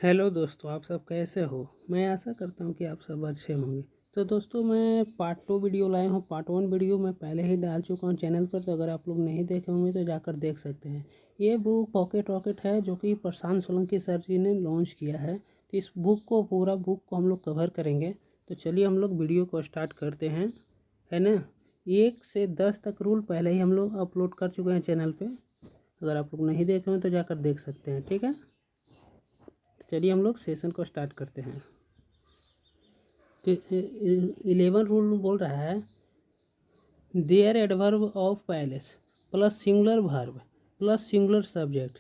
Hello दोस्तों, आप सब कैसे हो। मैं आशा करता हूँ कि आप सब अच्छे होंगे। तो दोस्तों, मैं पार्ट 2 वीडियो लाया हूँ। पार्ट 1 वीडियो मैं पहले ही डाल चुका हूँ चैनल पर, तो अगर आप लोग नहीं देखे होंगे तो जाकर देख सकते हैं। ये बुक पॉकेट रॉकेट है, जो कि प्रशांत सोलंकी सर जी ने लॉन्च किया है। तो इस पूरा बुक को हम लोग कवर करेंगे। तो चलिए हम लोग वीडियो को स्टार्ट करते हैं, है ना। 1 से 10 तक रूल पहले ही हम लोग अपलोड कर चुके हैं चैनल पर। अगर आप लोग नहीं देखे हों तो जाकर देख सकते हैं, ठीक है। चलिए हम लोग सेशन को स्टार्ट करते हैं। 11 रूल बोल रहा है, there adverb of place plus singular verb plus singular subject.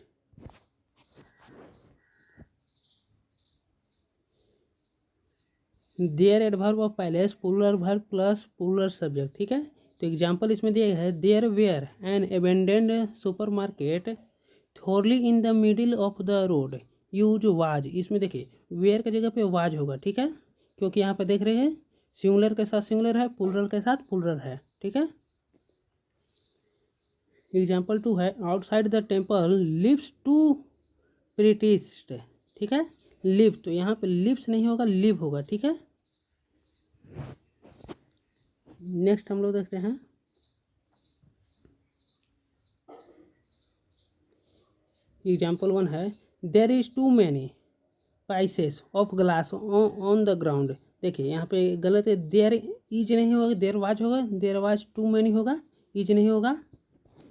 There adverb of place plural verb plus plural subject, ठीक है। तो एग्जांपल इसमें दिया गया है, there were an abandoned supermarket thoroughly in the middle of the road use was. इसमें देखिए where की जगह पे वाज होगा, ठीक है, क्योंकि यहाँ पे देख रहे हैं सिंगुलर के साथ सिंगुलर है, प्लूरल के साथ प्लूरल है, ठीक है। एग्जाम्पल 2 है, outside the temple lives two priests, ठीक है। लिव, तो यहाँ पे लिव्स नहीं होगा, लिव होगा, ठीक है। नेक्स्ट हम लोग देखते हैं, एग्जाम्पल 1 है, there is too many pieces of glass on the ground. देखिए यहाँ पे गलत है, देयर इज नहीं होगा, देयर वाज होगा, देयर वाज टू मैनी होगा, इज नहीं होगा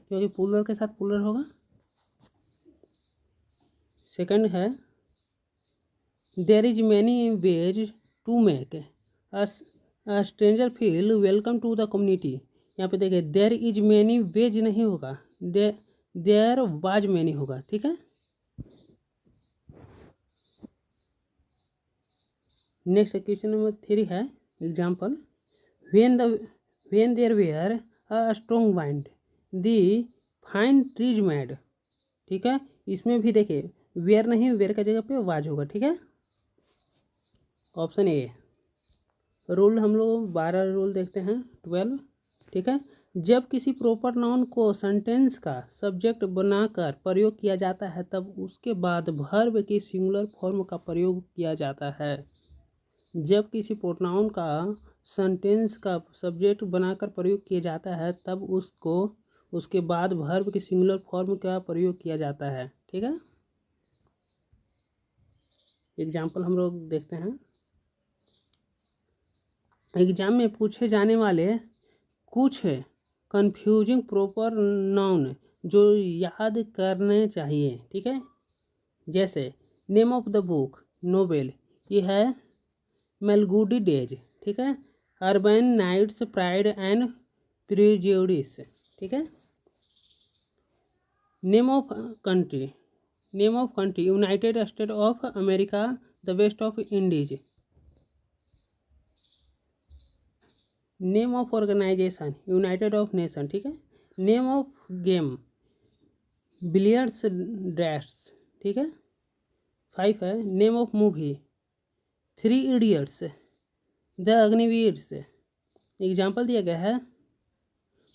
क्योंकि प्लूरल के साथ प्लूरल होगा। सेकंड है, there is many ways to make a stranger feel welcome to the community. यहाँ पे देखिए देयर इज मैनी वेज नहीं होगा, देयर वाज मैनी होगा, ठीक है। नेक्स्ट क्वेश्चन नंबर 3 है, example, when there were a strong wind the fine trees made, ठीक है। इसमें भी देखिए वेयर नहीं, वेयर की जगह पे वाज होगा, ठीक है। Option A. रूल हम लोग 12 रूल देखते हैं, 12, ठीक है। जब किसी प्रॉपर नाउन को सेंटेंस का सब्जेक्ट बनाकर प्रयोग किया जाता है तब उसके बाद वर्ब की सिंगुलर फॉर्म का प्रयोग किया जाता है। जब किसी प्रोनाउन का सेंटेंस का सब्जेक्ट बनाकर प्रयोग किया जाता है तब उसके बाद वर्ब की सिंगुलर फॉर्म का प्रयोग किया जाता है, ठीक है। एग्जाम्पल हम लोग देखते हैं, एग्जाम में पूछे जाने वाले कुछ कंफ्यूजिंग प्रॉपर नाउन जो याद करने चाहिए, ठीक है। जैसे name of the book novel, ये है मेलगुडी डेज, ठीक है। Arabian Nights Pride and Prejudice, ठीक है। Name of country United State of America the West of Indies. Name of organization United of Nation, ठीक है। Name of game billiards draughts, ठीक है। 5 है, name of movie 3 Idiots the अग्निवीर्स। Example दिया गया है,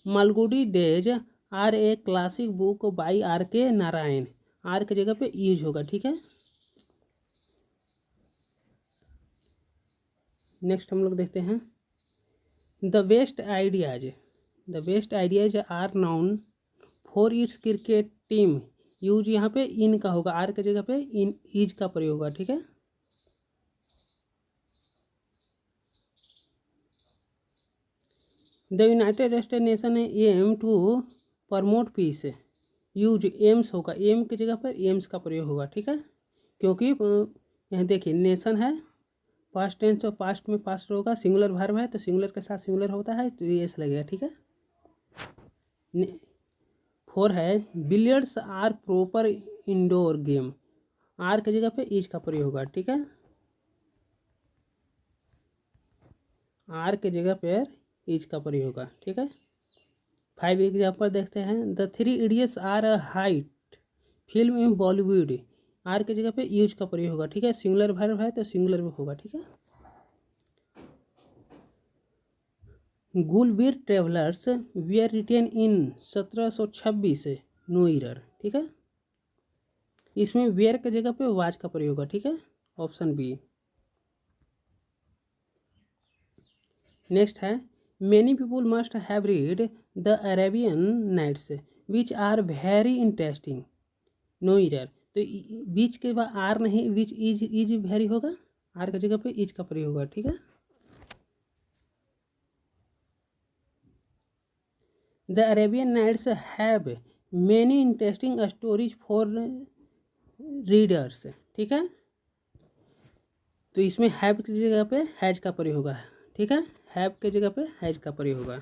Malgudi Days are a classic book by R के नारायण। आर की जगह पे यूज होगा, ठीक है। नेक्स्ट हम लोग देखते हैं, the best ideas are known for its cricket team. Use यहाँ पे इन का होगा, आर की जगह पे इन इज का प्रयोग होगा, ठीक है। The United State nation aim to promote peace. Use aims होगा, एम की जगह पर एम्स का प्रयोग होगा, ठीक है। क्योंकि यहाँ देखिए नेशन है, पास्ट टेंस तो पास्ट में पास्ट होगा, सिंगुलर वर्ब है तो सिंगुलर के साथ सिंगुलर होता है, तो ये ऐसा लगेगा, ठीक है। 4 है, billiards are proper indoor game. Are की जगह पे इज का प्रयोग होगा, ठीक है। आर की जगह पर इज का प्रयोग होगा, ठीक है। 5 एग्जाम्पल देखते हैं, the 3 idiots are a hit film in Bollywood. Are की जगह पे यूज का प्रयोग होगा, ठीक है। सिंगुलर वर्ब है तो सिंगुलर में होगा, ठीक है। Gulliver's travels were written in 1726, no error, ठीक है। इसमें वेयर की जगह पे वाज का प्रयोग होगा, ठीक है, ऑप्शन बी। नेक्स्ट है many people must have read the Arabian nights which are very interesting, no error. तो बीच के बाद आर नहीं, विच इज वेरी होगा, आर की जगह पे इज का प्रयोग होगा, ठीक है। The Arabian nights have many interesting stories for readers, ठीक है। तो इसमें हैव की जगह पे हैज का प्रयोग होगा, ठीक है, हैव की जगह पे हैज का प्रयोग होगा।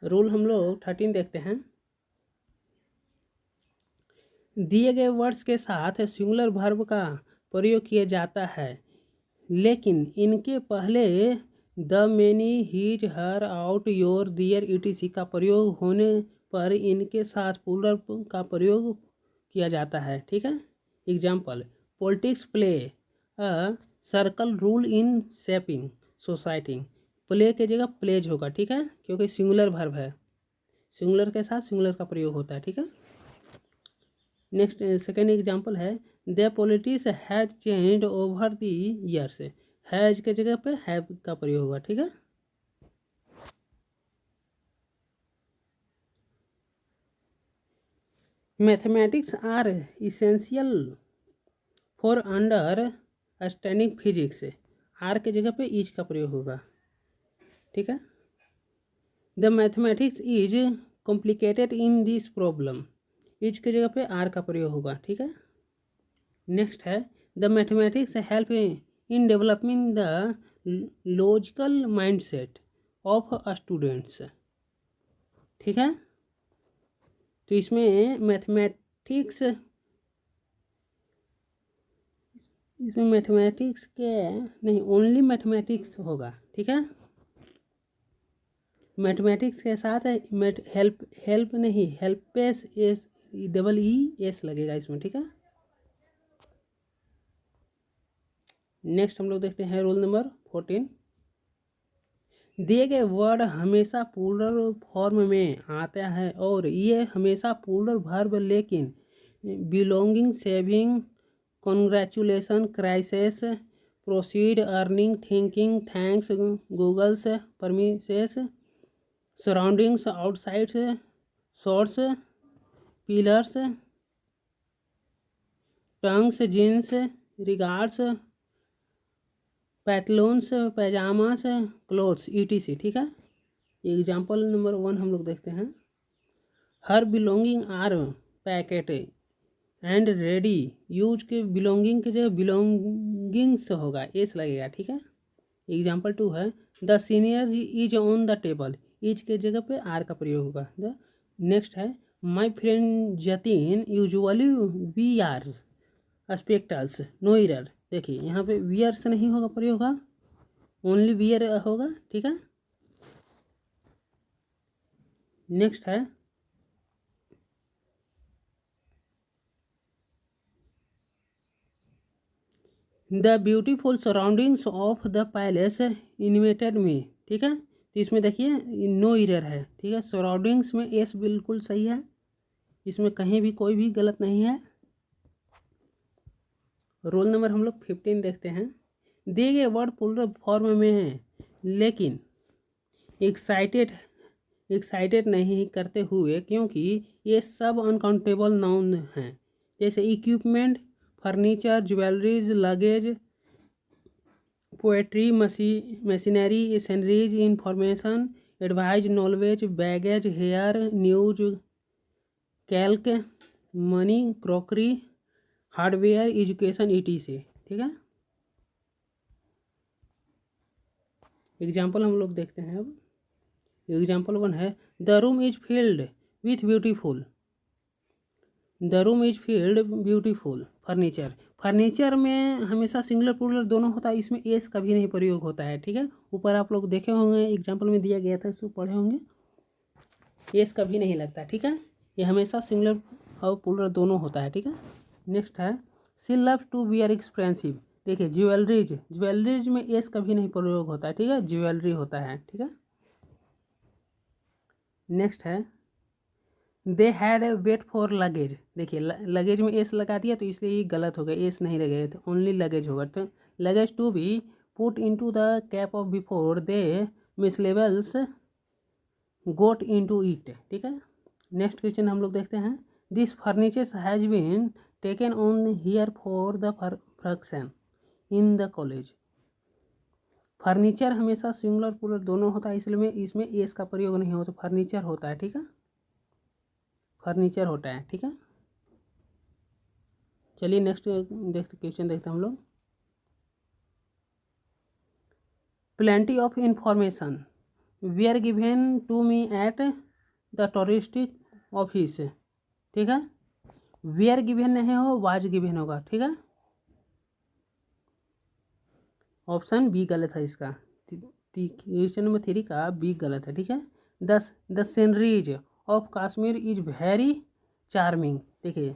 रूल हम लोग 13 देखते हैं। दिए गए वर्ड्स के साथ सिंगुलर वर्ब का प्रयोग किया जाता है, लेकिन इनके पहले the, many, his, her, our, your, their, ETC का प्रयोग होने पर इनके साथ प्लूरल का प्रयोग किया जाता है, ठीक है। Example, politics play a circle rule in shaping society. Play की जगह प्लेज होगा, ठीक है, क्योंकि सिंगुलर वर्ब है, सिंगुलर के साथ सिंगुलर का प्रयोग होता है, ठीक है। नेक्स्ट सेकेंड एग्जाम्पल है the politics has changed over the years, has के जगह पे हैव का प्रयोग होगा, ठीक है। Mathematics are essential for understanding physics, are के जगह पे इज का प्रयोग होगा, ठीक है। The mathematics is complicated in this problem, is के जगह पे आर का प्रयोग होगा, ठीक है। नेक्स्ट है the mathematics help in developing the logical mindset of students, ठीक है। तो इसमें मैथमेटिक्स के नहीं, ओनली मैथमेटिक्स होगा, ठीक है। मैथमेटिक्स के साथ हेल्प नहीं, HelpAge S, double E S लगेगा इसमें, ठीक है। नेक्स्ट हम लोग देखते हैं रोल नंबर 14। दिए गए वर्ड हमेशा प्लूरल फॉर्म में आता है और ये हमेशा प्लूरल वर्ब, लेकिन belonging, saving, congratulation, crisis, proceed, earning, thinking, thanks, goggles, premises, surroundings, outside, shorts, pliers, tongs, jeans, regards, pantaloons, pyjamas, clothes, etc, ठीक है। एग्जाम्पल नंबर 1 हम लोग देखते हैं। Her belonging are packed and ready, use के belonging के जगह belongings होगा, एस लगेगा, ठीक है। एग्जाम्पल 2 है the senior is on the table, is के जगह पे आर का प्रयोग होगा। द नेक्स्ट है my friend Jatin usually wear spectacles, no error. देखिए यहाँ पे वियर से नहीं होगा प्रयोग, होगा ओनली वियर होगा, ठीक है। नेक्स्ट है the beautiful surroundings of the palace invited me, ठीक है। तो इसमें देखिए नो इरर है, ठीक है। सराउंडिंग्स में एस बिल्कुल सही है, इसमें कहीं भी कोई भी गलत नहीं है। रोल नंबर हम लोग 15 देखते हैं। दिए गए वर्ड प्लूरल फॉर्म में है, लेकिन एक्साइटेड नहीं करते हुए, क्योंकि ये सब अनकाउंटेबल नाउन हैं, जैसे equipment, furniture, jewelleries, luggage, poetry, machinery, sceneries, information, advise, knowledge, baggage, hair, news, कैल्क, money, crockery, hardware, education, etc, ठीक है। एग्जाम्पल हम लोग देखते हैं अब। एग्जाम्पल 1 है the room is filled with beautiful, the room is field beautiful furniture. Furniture में हमेशा सिंगुलर प्लूरल दोनों होता है, इसमें एस का भी नहीं प्रयोग होता है, ठीक है। ऊपर आप लोग देखे होंगे, एग्जाम्पल में दिया गया था, इसको पढ़े होंगे, एस का भी नहीं लगता, ठीक है। ये हमेशा सिंगुलर और प्लूरल दोनों होता है, ठीक है। नेक्स्ट है she loves to wear expensive, देखिए ज्वेलरीज में एस का भी नहीं प्रयोग होता है, ठीक है, ज्वेलरी होता है, ठीक है। नेक्स्ट है they had wait for luggage. देखिए लगेज में एस लगा दिया तो इसलिए ये गलत हो गया, एस नहीं लगेगा तो ओनली लगेज होगा। तो luggage to be put into the cab off before they mislabels got into it. ठीक है, नेक्स्ट क्वेश्चन हम लोग देखते हैं। This furniture has been taken on here for the function in the college. Furniture हमेशा singular plural दोनों होता है, इसलिए इसमें एस का प्रयोग नहीं होता, फर्नीचर होता है। ठीक है, फर्नीचर होता है। ठीक है, चलिए नेक्स्ट क्वेश्चन देखते हैं हम लोग। Plenty of information we are given to me at the touristic office. ठीक है, वी आर गिवेन नहीं हो, वाज गिवेन होगा। ठीक है, ऑप्शन बी गलत है इसका, क्वेश्चन नंबर 3 का बी गलत है। ठीक है, the sceneries of Kashmir is very charming. देखिए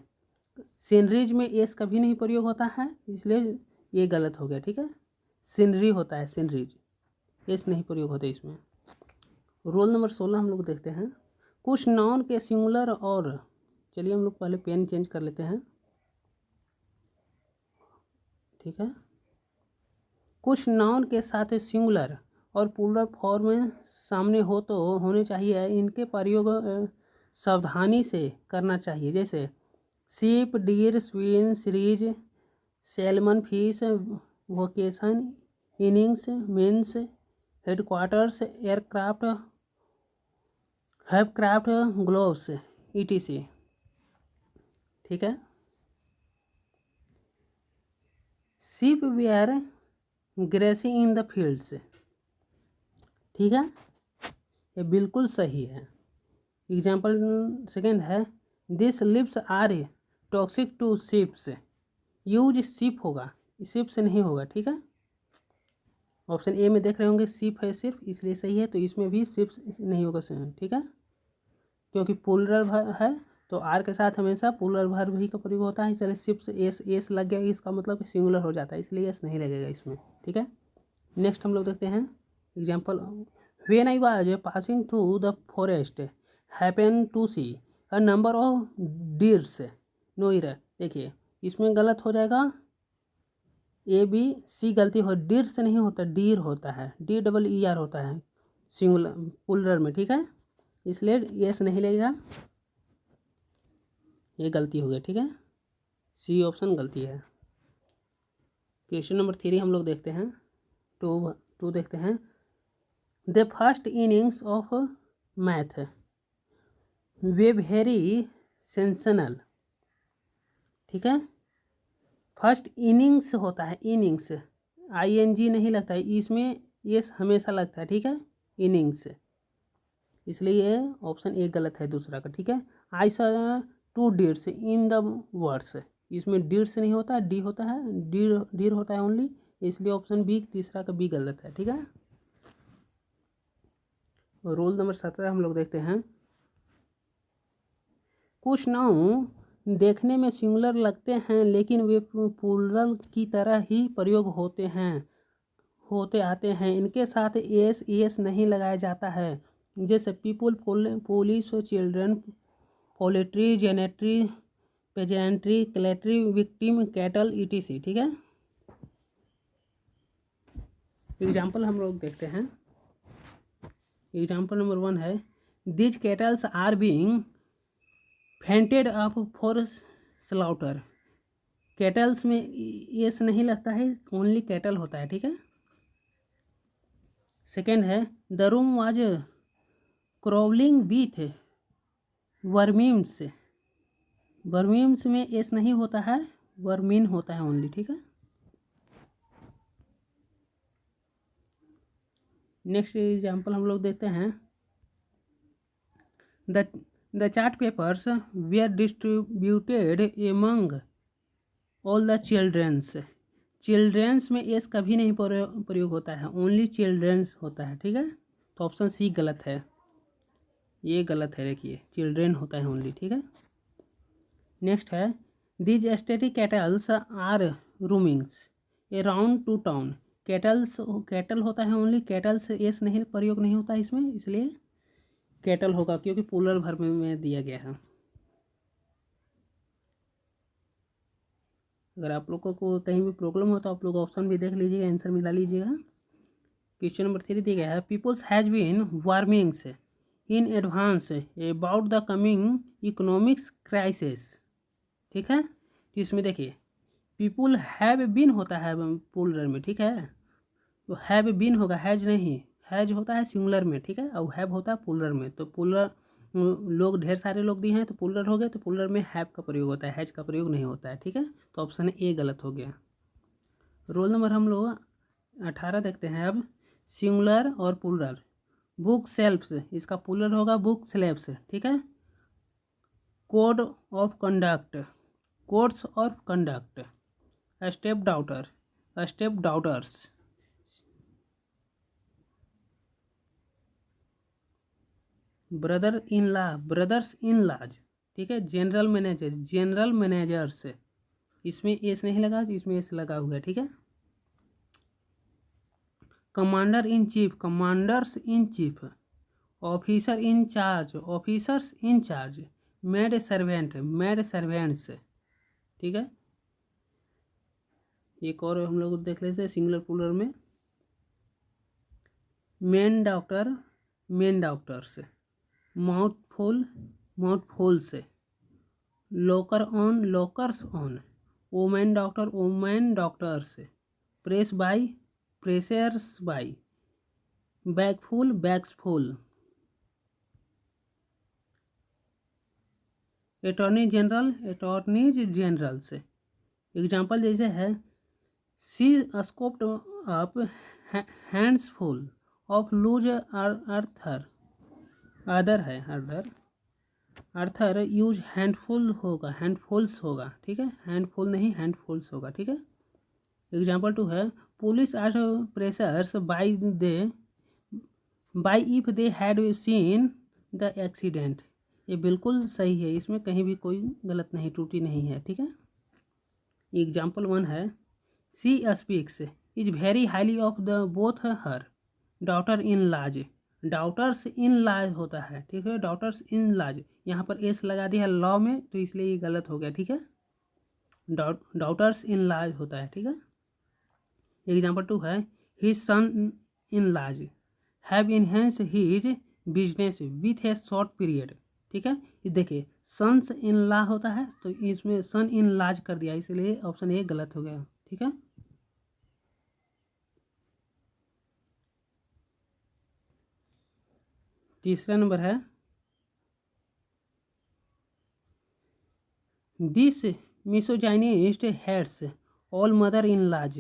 सीनरीज में एस कभी नहीं प्रयोग होता है, इसलिए ये गलत हो गया। ठीक है, सीनरी होता है सीनरीज, एस नहीं प्रयोग होता इसमें। रोल नंबर 16 हम लोग देखते हैं। कुछ नाउन के सिंगुलर और, चलिए हम लोग पहले पेन चेंज कर लेते हैं। ठीक है, कुछ नाउन के साथ सिंगुलर और प्लूरल फॉर्म में सामने हो तो होने चाहिए, इनके प्रयोग सावधानी से करना चाहिए। जैसे sheep, deer, swine, series, salmon, fish, vocation, innings, means, headquarters, aircraft, hovercraft, gloves, etc। ठीक है, sheep were grazing in the fields. ठीक है, ये बिल्कुल सही है। एग्जाम्पल सेकेंड है, this lips are toxic to sheeps. Use sheep होगा, शिप से नहीं होगा। ठीक है, ऑप्शन ए में देख रहे होंगे शिप है सिर्फ, इसलिए सही है, तो इसमें भी शिप नहीं होगा। ठीक है, क्योंकि प्लूरल है तो आर के साथ हमेशा प्लूरल वर्ब ही का प्रयोग होता है, इसलिए शिप से एस लग गया, इसका मतलब सिंगुलर हो जाता है, इसलिए एस नहीं लगेगा इसमें। ठीक है, नेक्स्ट हम लोग देखते हैं example. When I was passing through the forest happen to see a number of deers near. देखिए इसमें गलत हो जाएगा, ए बी सी गलती हो, डीर से नहीं होता, डीर होता है, DEER होता है सिंगुलर प्लूरल में। ठीक है, इसलिए एस नहीं लगेगा, ये गलती हो गई। ठीक है, सी ऑप्शन गलती है। क्वेश्चन नंबर 3 हम लोग देखते हैं, टू देखते हैं। The first innings of math way very sensational. ठीक है, फर्स्ट इनिंग्स होता है, इनिंग्स ING नहीं लगता है इसमें, ये हमेशा लगता है। ठीक है, इनिंग्स, इसलिए ये ऑप्शन ए गलत है दूसरा का। ठीक है, I saw 2 deers in the words, इसमें डीर्स नहीं होता, डी होता है, डीर होता है ओनली, इसलिए ऑप्शन बी तीसरा का बी गलत है। ठीक है, रोल नंबर 17 हम लोग देखते हैं। कुछ नाउन देखने में सिंगुलर लगते हैं लेकिन वे प्लूरल की तरह ही प्रयोग होते आते हैं, इनके साथ एस नहीं लगाया जाता है। जैसे people, police, children, poultry, gentry, peasantry, cutlery, victim, cattle, etc। ठीक है, एग्जाम्पल हम लोग देखते हैं। एग्जाम्पल नंबर 1 है, these cattles are being fattened up for slaughter. Cattles में एस नहीं लगता है, ओनली कैटल होता है। ठीक है, सेकेंड है, the room was crawling with vermins. Vermins में एस नहीं होता है, वर्मीन होता है ओनली। ठीक है, नेक्स्ट एग्जाम्पल हम लोग देखते हैं। The chart papers were distributed among all the childrens. Childrens में एस कभी नहीं प्रयोग होता है, ओनली चिल्ड्रेंस होता है। ठीक है, तो ऑप्शन सी गलत है, ये गलत है, देखिए चिल्ड्रेन होता है ओनली। ठीक है, नेक्स्ट है, these static cattles are roamings around to town. Cattle होता है ओनली, कैटल से एस नहीं प्रयोग नहीं होता इसमें, इसलिए कैटल होगा, क्योंकि प्लूरल वर्ब में दिया गया है। अगर आप लोगों को कहीं भी प्रॉब्लम हो तो आप लोग ऑप्शन भी देख लीजिएगा, आंसर मिला लीजिएगा। क्वेश्चन नंबर 3 दिया गया है, peoples has been warnings in advance about the coming economics crisis. ठीक है, तो इसमें देखिए पीपुल हैव बीन होता है प्लूरल में, ठीक है, तो हैव बीन होगा, हैज नहीं, हैज होता है सिंगुलर में, ठीक है, और हैव होता है प्लूरल में। तो प्लूरल लोग ढेर सारे लोग दिए हैं तो प्लूरल हो गए, तो प्लूरल में हैव का प्रयोग होता है, हैज का प्रयोग नहीं होता है, ठीक है, तो ऑप्शन ए गलत हो गया। रोल नंबर हम लोग 18 देखते हैं अब, सिंगुलर और प्लूरल। बुक सेल्फ्स, इसका प्लूरल होगा बुक स्लेब्स, ठीक है। Code of conduct, codes of conduct. Step daughter, step daughters. Brother in law, brothers in laws, ठीक है। जनरल मैनेजर, जनरल मैनेजर्स, इसमें एस नहीं लगा, इसमें एस लगा हुआ है, ठीक है। Commander in chief, commanders in chief. Officer in charge, officers in charge. Maid servant, maid servants, ठीक है। एक और हम लोग देख लेते हैं सिंगुलर प्लूरल में, men doctor, men doctors. Mouthful, माउथफुल्स। Looker on, lookers on. Women doctor, women doctors. प्रेस by, passers by. Bag full, bags full. Attorney general, attorneys generals. Example जैसे है, she scooped up hands full of loose earth, other है other, earth use handful होगा, handfuls होगा, ठीक है, handful नहीं हैंडफुल्स होगा, ठीक है। एग्जाम्पल 2 है, police are pressures by they, by if they had seen the accident. ये बिल्कुल सही है, इसमें कहीं भी कोई गलत नहीं, त्रुटि नहीं है, ठीक है। एग्जाम्पल 1 है, she speaks is very highly of the both her daughter in laws. Daughters in laws होता है, ठीक है, डॉटर्स इन लॉज, यहाँ पर एस लगा दिया है लॉ में, तो इसलिए ये गलत हो गया, ठीक है। डॉटर्स इन लॉज होता है, ठीक है। एग्जाम्पल 2 है, his son in laws have enhance his business with a short period, ठीक है। ये देखिए सन्स इन लॉ होता है, तो इसमें सन इन लॉज कर दिया, इसलिए ऑप्शन ए गलत हो गया, ठीक है। तीसरा नंबर है, this misogynist hates all mother in laws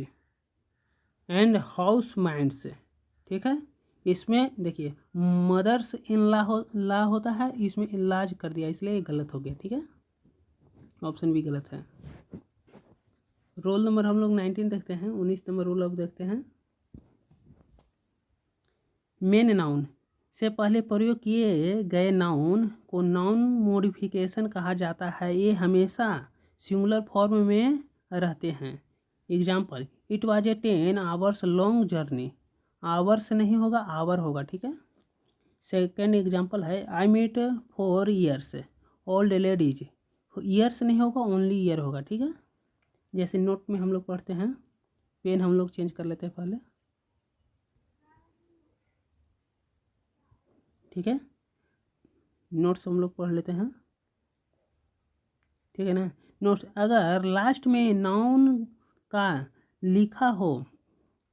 and house maids, ठीक है। इसमें देखिए मदर्स इन ला होता है, इसमें इलाज कर दिया, इसलिए ये गलत हो गया, ठीक है, ऑप्शन भी गलत है। रोल नंबर हम लोग 19 देखते हैं, 19 नंबर रोल अब देखते हैं। मेन नाउन से पहले प्रयोग किए गए नाउन को नाउन मॉडिफिकेशन कहा जाता है, ये हमेशा सिंगुलर फॉर्म में रहते हैं। Example, it was a 10 hours long journey, hours नहीं होगा आवर होगा, ठीक है। सेकेंड एग्जाम्पल है, I meet 4 years old ladies, years नहीं होगा ओनली ईयर होगा, ठीक है। जैसे नोट में हम लोग पढ़ते हैं, पेन हम लोग चेंज कर लेते हैं पहले, ठीक है, नोट्स हम लोग पढ़ लेते हैं, ठीक है ना। नोट्स, अगर लास्ट में नाउन का लिखा हो,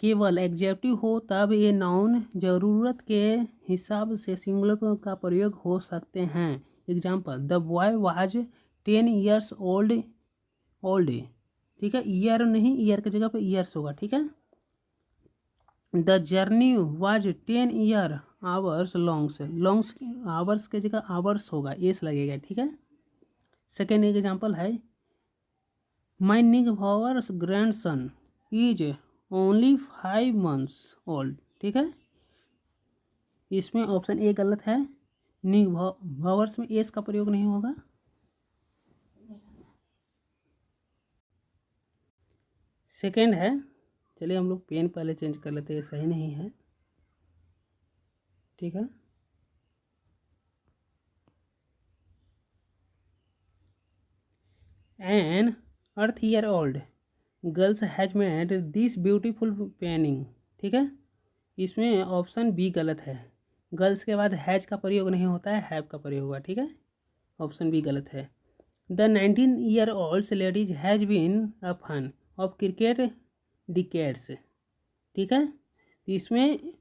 केवल एग्जेक्टिव हो, तब ये नाउन ज़रूरत के हिसाब से सिंगुलर का प्रयोग हो सकते हैं। Example, the boy was 10 years old, old, ठीक है, ईयर नहीं, ईयर की जगह पे ईयर्स होगा, ठीक है। The journey was 10 year hours longs, longs hours की जगह आवर्स होगा, एस लगेगा, ठीक है। सेकेंड एग्जाम्पल है, my neighbour's grandson is only 5 months old, ठीक है। इसमें ऑप्शन ए गलत है, निक भावर्स में एस का प्रयोग नहीं होगा। सेकेंड है, चलिए हम लोग पेन पहले चेंज कर लेते हैं, सही नहीं है, ठीक है। An eight year old girls has made this beautiful painting. ठीक है, इसमें ऑप्शन बी गलत है। गर्ल्स के बाद हैज का प्रयोग नहीं होता है, हैव का प्रयोग हुआ। ठीक है, ऑप्शन बी गलत है। The 19-year-old ladies has been a fan of cricket decades. ठीक है, तो इसमें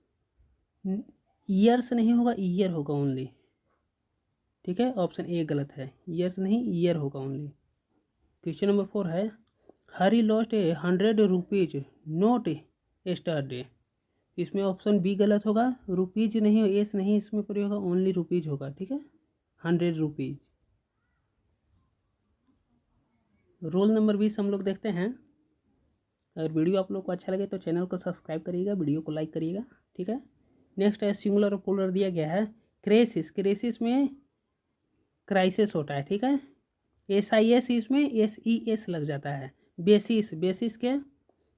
ईयर्स नहीं होगा, ईयर होगा ओनली। ठीक है, ऑप्शन ए गलत है, ईयर्स नहीं ईयर होगा ओनली। क्वेश्चन नंबर 4 है हरी लॉस्ट ₹100 नोट एस्टरडे। इसमें ऑप्शन बी गलत होगा, रुपीज नहीं, एस नहीं इसमें प्रयोग होगा, ओनली रुपीज होगा। ठीक है, ₹100। रोल नंबर 20 हम लोग देखते हैं। अगर वीडियो आप लोग को अच्छा लगे तो चैनल को सब्सक्राइब करिएगा, वीडियो को लाइक करिएगा। ठीक है, नेक्स्ट है सिंगुलर और प्लूरल दिया गया है। क्रेसिस, क्रेसिस में क्राइसिस होता है। ठीक है, SIS इसमें SES लग जाता है। बेसिस, बेसिस के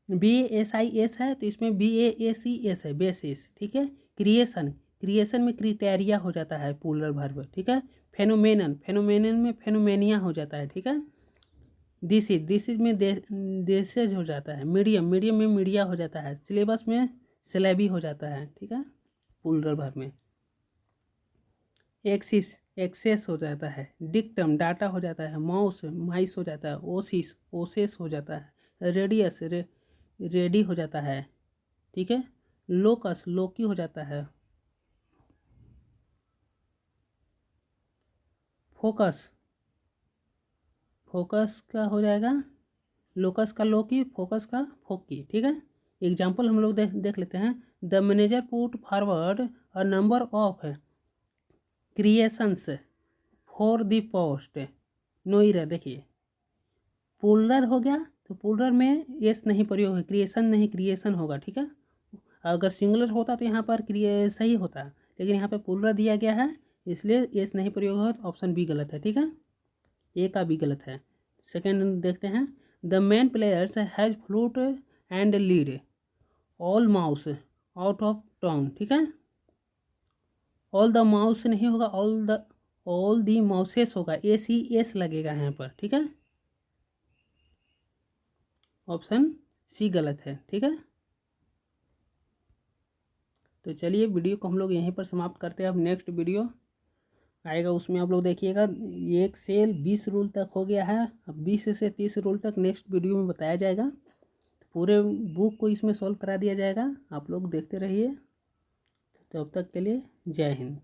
BASIS है तो इसमें BASES है, बेसिस। ठीक है, क्रिएशन, क्रिएशन में क्रिटेरिया हो जाता है प्लूरल वर्ब। ठीक है, फेनोमेनन, फेनोमेनन में फेनोमेनिया हो जाता है। ठीक है, दिस इज में देसेज हो जाता है। मीडियम, मीडियम में मीडिया हो जाता है। सिलेबस में सिलेबी हो जाता है। ठीक है, प्लूरल वर्ब में। एक्सिस, एक्सेस हो जाता है। डिक्टम, डाटा हो जाता है। माउस, माइस हो जाता है। ओसिस, ओसेस हो जाता है। रेडियस, रेडी हो जाता है। ठीक है, लोकस, लोकी हो जाता है। फोकस, फोकस का हो जाएगा लोकस का लोकी, फोकस का फोकी। ठीक है, एग्जाम्पल हम लोग देख लेते हैं। The manager put forward a number of creations for the post नोइरा। देखिए पुलर हो गया तो पुलर में एस नहीं प्रयोग है, क्रिएशन नहीं क्रिएशन होगा। ठीक है, अगर सिंगुलर होता तो यहाँ पर सही होता, लेकिन यहाँ पे पुलर दिया गया है इसलिए एस नहीं प्रयोग होगा, तो ऑप्शन बी गलत है। ठीक है, ए का भी गलत है। सेकेंड देखते हैं। The main players has flute and lead all mouse out of town. ठीक है, ऑल द माउस नहीं होगा, ऑल दी माउसेस होगा, SES लगेगा यहाँ पर। ठीक है, ऑप्शन सी गलत है। ठीक है, तो चलिए वीडियो को हम लोग यहीं पर समाप्त करते हैं। अब नेक्स्ट वीडियो आएगा उसमें आप लोग देखिएगा। 1 से 20 रूल तक हो गया है, अब 20 से 30 रूल तक नेक्स्ट वीडियो में बताया जाएगा। पूरे बुक को इसमें सॉल्व करा दिया जाएगा, आप लोग देखते रहिए। तब तक के लिए जय हिंद।